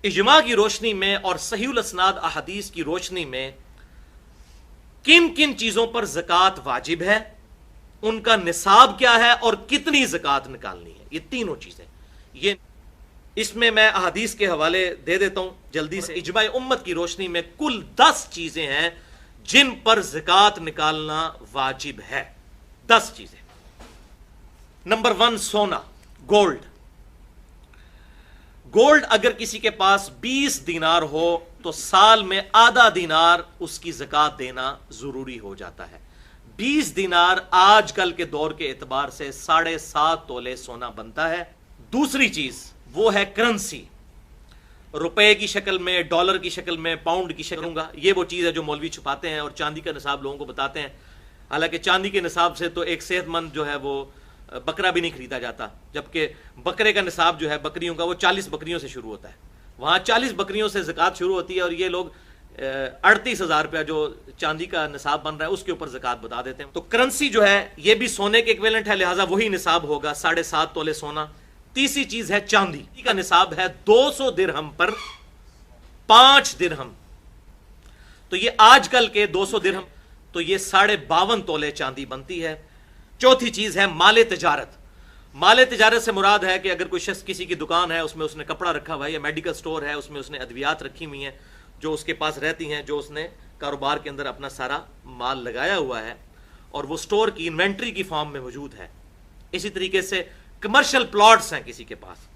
اجماع کی روشنی میں اور صحیح الاسناد احادیث کی روشنی میں کن کن چیزوں پر زکوٰۃ واجب ہے، ان کا نصاب کیا ہے اور کتنی زکوٰۃ نکالنی ہے، یہ تینوں چیزیں، یہ اس میں احادیث کے حوالے دے دیتا ہوں جلدی سے۔ اجماع امت کی روشنی میں کل 10 چیزیں ہیں جن پر زکوٰۃ نکالنا واجب ہے، 10 چیزیں۔ نمبر 1، سونا، گولڈ۔ گولڈ اگر کسی کے پاس 20 دینار ہو تو سال میں آدھا دینار اس کی زکوٰۃ دینا ضروری ہو جاتا ہے۔ 20 دینار آج کل کے دور کے اعتبار سے 7.5 تولے سونا بنتا ہے۔ دوسری چیز وہ ہے کرنسی، روپے کی شکل میں، ڈالر کی شکل میں، پاؤنڈ کی شکل گا، یہ وہ چیز ہے جو مولوی چھپاتے ہیں اور چاندی کا نصاب لوگوں کو بتاتے ہیں۔ حالانکہ چاندی کے نصاب سے تو ایک صحت مند جو ہے وہ بکرا بھی نہیں خریدا جاتا، جبکہ بکرے کا نصاب جو ہے بکریوں کا وہ 40 بکریوں سے شروع ہوتا ہے، وہاں 40 بکریوں سے زکوٰۃ شروع ہوتی ہے، اور یہ لوگ 38,000 روپیہ جو چاندی کا نصاب بن رہا ہے اس کے اوپر زکوٰۃ بتا دیتے ہیں۔ تو کرنسی جو ہے یہ بھی سونے کے ایکویلنٹ ہے، لہٰذا وہی نصاب ہوگا 7.5 تولے سونا۔ تیسری چیز ہے چاندی کا نصاب ہے 200 درہم پر 5 درہم، تو یہ آج کل کے 200 درہم تو یہ 52.5 تولے چاندی بنتی ہے۔ چوتھی چیز ہے مال تجارت۔ مال تجارت سے مراد ہے کہ اگر کوئی شخص کسی کی دکان ہے، اس میں اس نے کپڑا رکھا ہوا ہے، یا میڈیکل سٹور ہے، اس میں اس نے ادویات رکھی ہوئی ہیں جو اس کے پاس رہتی ہیں، جو اس نے کاروبار کے اندر اپنا سارا مال لگایا ہوا ہے اور وہ سٹور کی انوینٹری کی فارم میں موجود ہے۔ اسی طریقے سے کمرشل پلاٹس ہیں کسی کے پاس،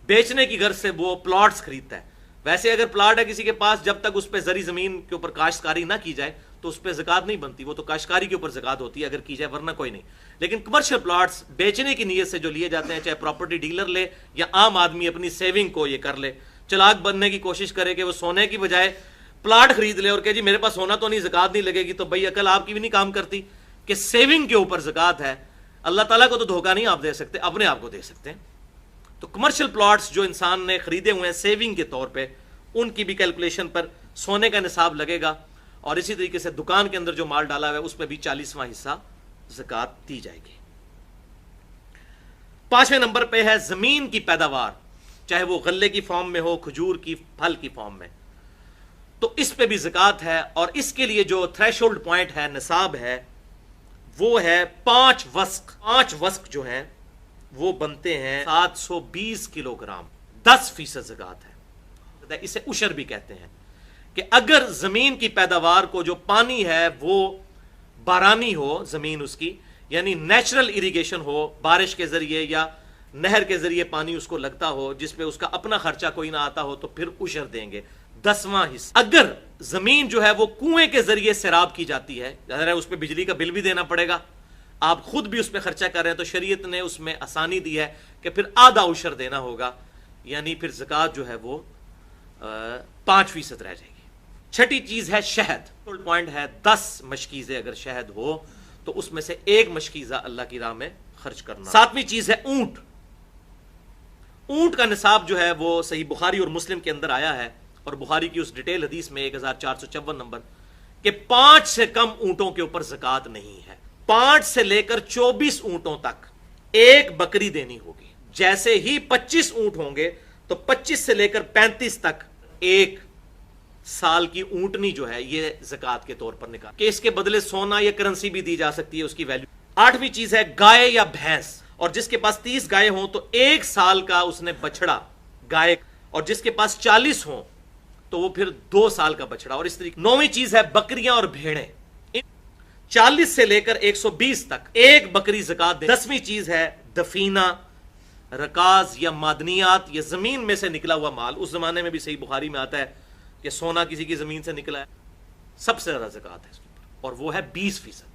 بیچنے کی غرض سے وہ پلاٹس خریدتا ہے۔ ویسے اگر پلاٹ ہے کسی کے پاس، جب تک اس پہ زرعی زمین کے اوپر کاشتکاری نہ کی جائے تو اس پہ زکوٰۃ نہیں بنتی، وہ تو کاشتکاری کے اوپر زکوٰۃ ہوتی ہے اگر کی جائے، ورنہ کوئی نہیں۔ لیکن کمرشل پلاٹس بیچنے کی نیت سے جو لیے جاتے ہیں، چاہے پراپرٹی ڈیلر لے یا عام آدمی اپنی سیونگ کو یہ کر لے، چلاک بننے کی کوشش کرے کہ وہ سونے کی بجائے پلاٹ خرید لے اور کہ جی میرے پاس سونا تو نہیں، زکوٰۃ نہیں لگے گی، تو بھائی عقل آپ کی بھی نہیں کام کرتی کہ سیونگ کے اوپر زکوٰۃ ہے۔ اللہ تعالیٰ کو تو دھوکہ نہیں آپ دے سکتے، اپنے آپ کو دے سکتے ہیں۔ تو کمرشل پلاٹس جو انسان نے خریدے ہوئے ہیں سیونگ کے طور پہ، ان کی بھی کیلکولیشن پر سونے کا نصاب لگے گا، اور اسی طریقے سے دکان کے اندر جو مال ڈالا ہوا ہے اس پہ بھی 40واں حصہ زکوٰۃ دی جائے گی۔ 5ویں نمبر پہ ہے زمین کی پیداوار، چاہے وہ غلے کی فارم میں ہو، کھجور کی پھل کی فارم میں، تو اس پہ بھی زکوٰۃ ہے، اور اس کے لیے جو تھریش ہولڈ پوائنٹ ہے، نصاب ہے، وہ ہے 5 وسق۔ 5 وسق جو ہیں وہ بنتے ہیں 720 کلو گرام، 10% زکوٰۃ ہے، اسے عشر بھی کہتے ہیں۔ کہ اگر زمین کی پیداوار کو جو پانی ہے وہ بارانی ہو، زمین اس کی یعنی نیچرل اریگیشن ہو، بارش کے ذریعے یا نہر کے ذریعے پانی اس کو لگتا ہو، جس پہ اس کا اپنا خرچہ کوئی نہ آتا ہو، تو پھر عشر دیں گے 10واں حصہ۔ اگر زمین جو ہے وہ کنویں کے ذریعے سیراب کی جاتی ہے، ظاہر ہے اس پہ بجلی کا بل بھی دینا پڑے گا، آپ خود بھی اس پہ خرچہ کر رہے ہیں، تو شریعت نے اس میں آسانی دی ہے کہ پھر آدھا عشر دینا ہوگا، یعنی پھر زکوٰۃ جو ہے وہ 5% رہ جائے گی۔ چھٹی چیز ہے شہد، پوائنٹ ہے 10 مشکیزیں اگر شہد ہو تو اس میں سے 1 مشکیزہ اللہ کی راہ میں خرچ کرنا۔ 7ویں چیز ہے اونٹ۔ اونٹ کا نصاب جو ہے وہ صحیح بخاری اور مسلم کے اندر آیا ہے، اور بخاری کی اس ڈیٹیل حدیث میں 1454 نمبر کہ 5 سے کم اونٹوں کے اوپر زکوٰۃ نہیں ہے۔ 5 سے لے کر 24 اونٹوں تک 1 بکری دینی ہوگی۔ جیسے ہی 25 اونٹ ہوں گے تو 25 سے لے کر 35 تک 1 سال کی اونٹنی جو ہے یہ زکوٰۃ کے طور پر نکال کہ اس کے بدلے سونا یا کرنسی بھی دی جا سکتی ہے، اس کی ویلیو۔ 8ویں چیز ہے گائے یا بھینس، اور جس کے پاس 30 گائے ہوں تو 1 سال کا اس نے بچڑا گائے، اور جس کے پاس 40 ہوں تو وہ پھر 2 سال کا بچڑا، اور اس طریقے۔ 9ویں چیز ہے بکریاں اور بھیڑیں، 40 سے لے کر 120 تک 1 بکری زکوٰۃ دے۔ 10ویں چیز ہے دفینہ، رکاز یا معدنیات، یہ زمین میں سے نکلا ہوا مال۔ اس زمانے میں بھی صحیح بخاری میں آتا ہے کہ سونا کسی کی زمین سے نکلا ہے، سب سے زیادہ زکوٰۃ ہے اس کے اوپر، اور وہ ہے 20%۔